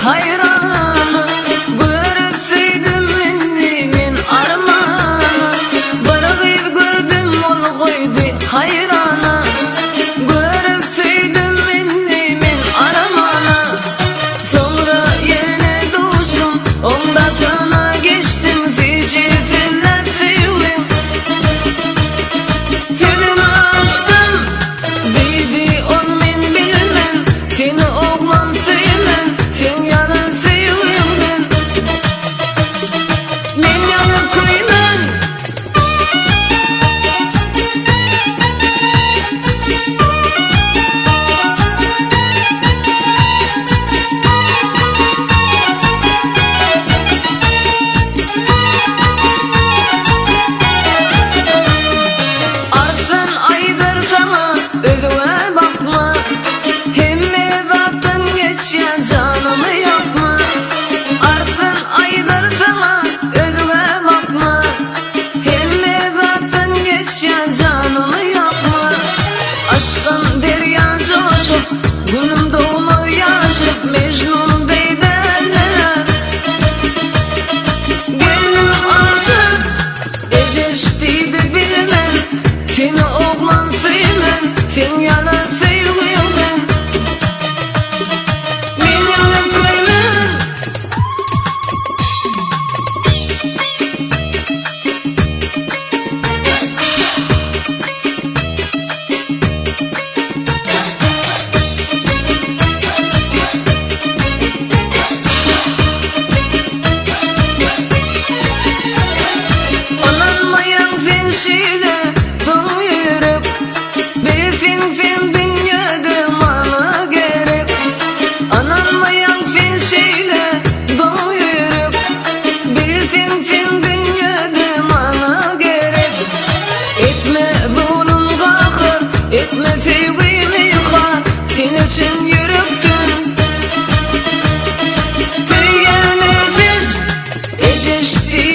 Hayranı görüp sevdim men armanı. Baragıydı gördüm ol koydu hayranı. Görüp sevdim men armanı. Sonra yine duşum ondasına geçtim. Fecizler sevdim. Telini açtım dedi on men bilmem. Seni oğlan sevmem. Sen yana seviyorum men yana koyman. Arsın aydır sana özüne bakma. Hemme zaten geçen canımı yapma. Arsın aydır sana özüne bakma. Hemme zaten geçen canımı yapma. Aşkın derya coşup günüm doğumu yaşıp Mecnun deydi ellere. Gönlüm aşık eceştiydi bilmem. Seni oğlan sevmem. Sen yana seviyorum ben. Şiirle dolu yürek bilsin sen dünyada bana gerek. Ananmayan sen şeyle dolu yürek bilsin sen dünyada bana gerek. Etme zulüm kahır, etme sevgimi yıkar. Sen için yürektün tüyenesiz eceşti